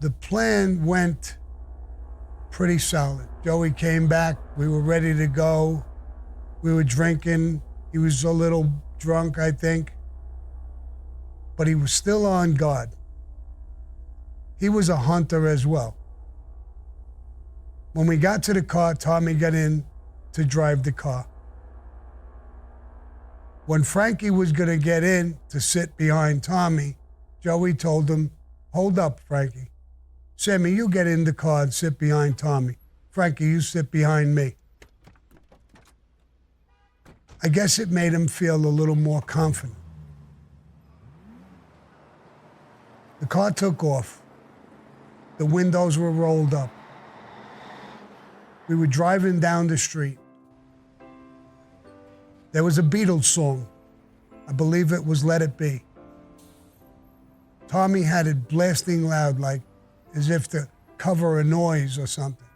The plan went pretty solid. Joey came back. We were ready to go. We were drinking. He was a little drunk, I think. But he was still on guard. He was a hunter as well. When we got to the car, Tommy got in to drive the car. When Frankie was going to get in to sit behind Tommy, Joey told him, "Hold up, Frankie. Sammy, you get in the car and sit behind Tommy. Frankie, you sit behind me." I guess it made him feel a little more confident. The car took off. The windows were rolled up. We were driving down the street. There was a Beatles song. I believe it was Let It Be. Tommy had it blasting loud, like as if to cover a noise or something.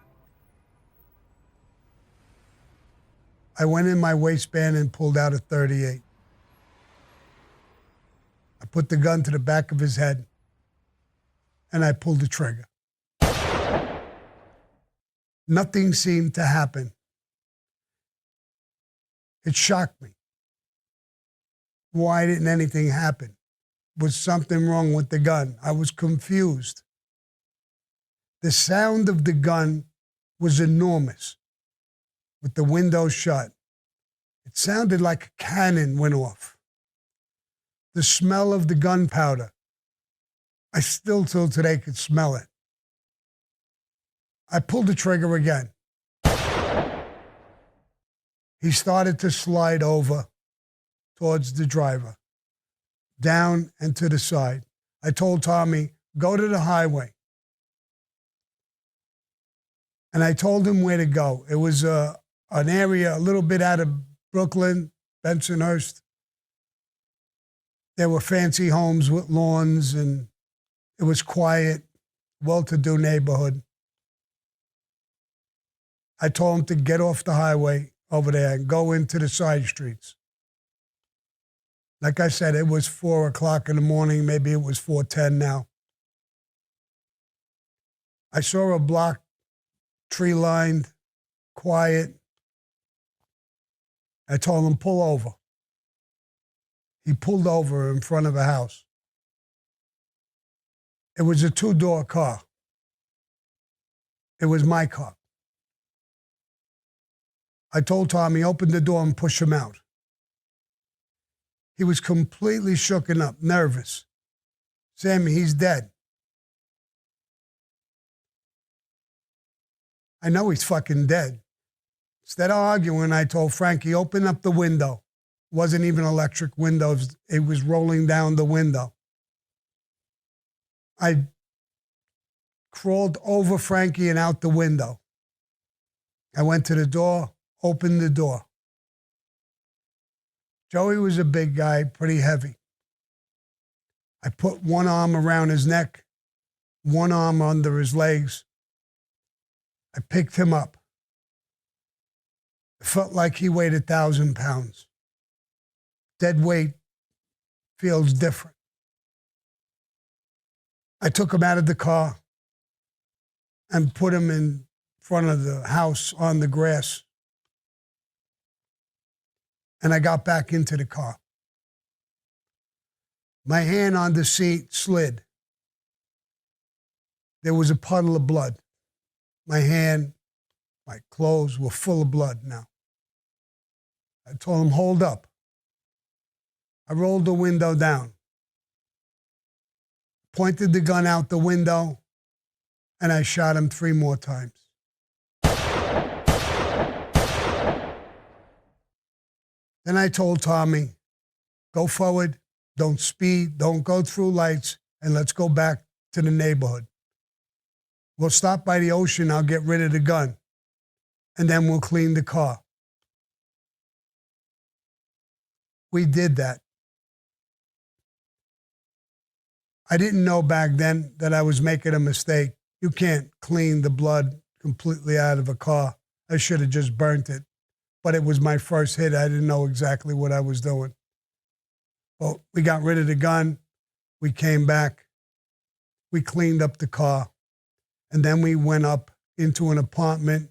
I went in my waistband and pulled out a .38. I put the gun to the back of his head, and I pulled the trigger. Nothing seemed to happen. It shocked me. Why didn't anything happen? Was something wrong with the gun? I was confused. The sound of the gun was enormous, with the windows shut. It sounded like a cannon went off. The smell of the gunpowder, I still till today could smell it. I pulled the trigger again. He started to slide over towards the driver, down and to the side. I told Tommy, "Go to the highway." And I told him where to go. It was an area a little bit out of Brooklyn, Bensonhurst. There were fancy homes with lawns, and it was quiet, well-to-do neighborhood. I told him to get off the highway over there and go into the side streets. Like I said, it was 4 o'clock in the morning. Maybe it was 4:10 now. I saw a block, tree-lined, quiet. I told him, "Pull over." He pulled over in front of a house. It was a 2-door car. It was my car. I told Tommy, "Open the door and push him out." He was completely shooken up, nervous. "Sammy, he's dead." I know he's fucking dead. Instead of arguing, I told Frankie, "Open up the window." It wasn't even electric windows. It was rolling down the window. I crawled over Frankie and out the window. I went to the door, opened the door. Joey was a big guy, pretty heavy. I put one arm around his neck, one arm under his legs. I picked him up. It felt like he weighed 1,000 pounds. Dead weight feels different. I took him out of the car and put him in front of the house on the grass. And I got back into the car. My hand on the seat slid. There was a puddle of blood. My hand, my clothes were full of blood now. I told him, "Hold up." I rolled the window down, pointed the gun out the window, and I shot him 3 more times. Then I told Tommy, "Go forward, don't speed, don't go through lights, and let's go back to the neighborhood. We'll stop by the ocean, I'll get rid of the gun, and then we'll clean the car." We did that. I didn't know back then that I was making a mistake. You can't clean the blood completely out of a car. I should have just burnt it. But it was my first hit. I didn't know exactly what I was doing. Well, we got rid of the gun. We came back. We cleaned up the car. And then we went up into an apartment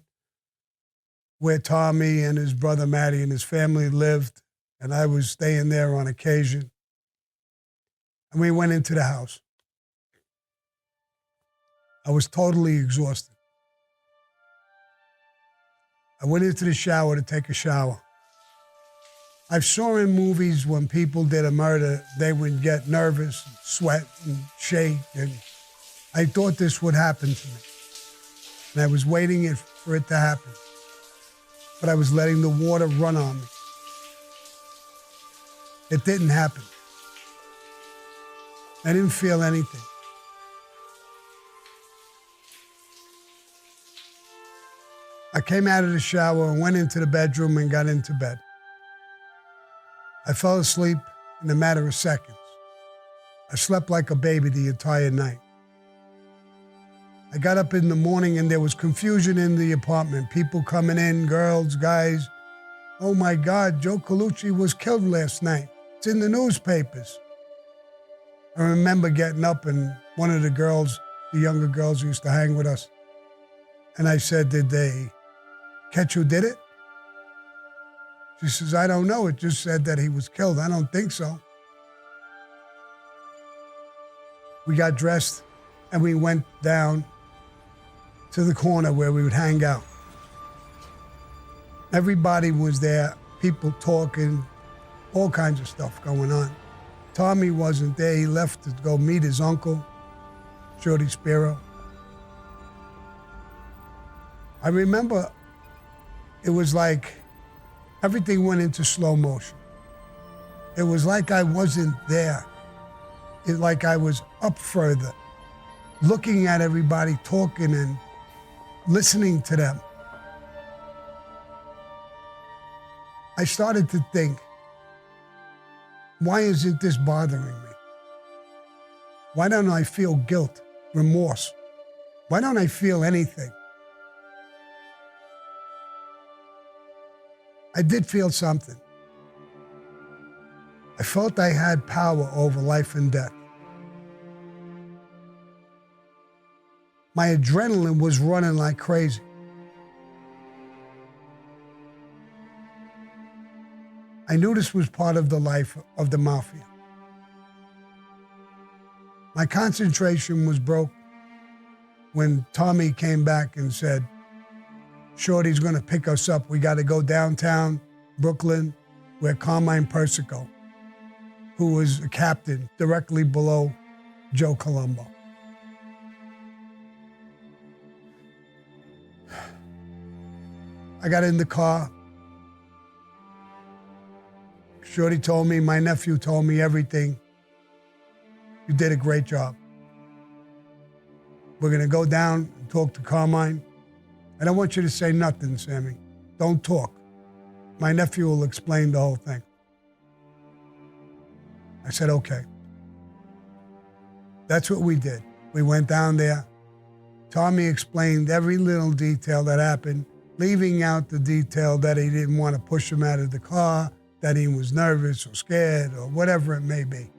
where Tommy and his brother Matty and his family lived, and I was staying there on occasion. And we went into the house. I was totally exhausted. I went into the shower to take a shower. I saw in movies when people did a murder, they would get nervous, and sweat, and shake, and I thought this would happen to me. And I was waiting for it to happen. But I was letting the water run on me. It didn't happen. I didn't feel anything. I came out of the shower and went into the bedroom and got into bed. I fell asleep in a matter of seconds. I slept like a baby the entire night. I got up in the morning and there was confusion in the apartment. People coming in, girls, guys. Oh my God, Joe Colucci was killed last night. It's in the newspapers. I remember getting up and one of the girls, the younger girls who used to hang with us, and I said, did they catch who did it? She says, I don't know. It just said that he was killed. I don't think so. We got dressed and we went down to the corner where we would hang out. Everybody was there, people talking, all kinds of stuff going on. Tommy wasn't there. He left to go meet his uncle, Shorty Spiro. I remember it was like everything went into slow motion. It was like I wasn't there. It like I was up further, looking at everybody, talking and listening to them. I started to think, why isn't this bothering me? Why don't I feel guilt, remorse? Why don't I feel anything? I did feel something. I felt I had power over life and death. My adrenaline was running like crazy. I knew this was part of the life of the mafia. My concentration was broke when Tommy came back and said, Shorty's gonna pick us up. We gotta go downtown Brooklyn where Carmine Persico, who was a captain directly below Joe Colombo. I got in the car. Shorty told me, my nephew told me everything. You did a great job. We're gonna go down and talk to Carmine. I don't want you to say nothing, Sammy. Don't talk. My nephew will explain the whole thing. I said, okay. That's what we did. We went down there. Tommy explained every little detail that happened, leaving out the detail that he didn't want to push him out of the car, that he was nervous or scared or whatever it may be.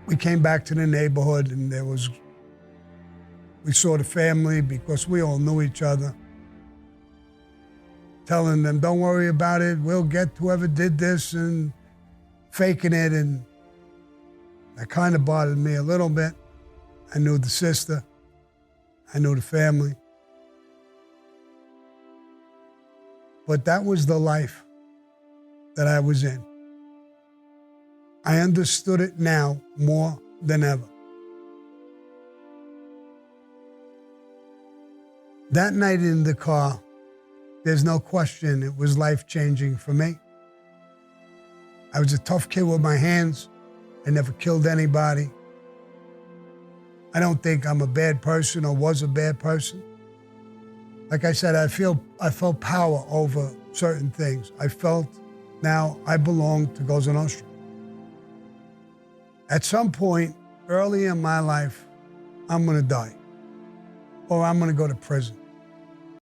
We came back to the neighborhood and we saw the family because we all knew each other. Telling them, don't worry about it, we'll get whoever did this, and faking it, and that kind of bothered me a little bit. I knew the sister, I knew the family. But that was the life that I was in. I understood it now more than ever. That night in the car, there's no question it was life-changing for me. I was a tough kid with my hands. I never killed anybody. I don't think I'm a bad person or was a bad person. Like I said, I felt power over certain things. I felt now I belong to Cosa Nostra. At some point early in my life, I'm gonna die or I'm gonna go to prison.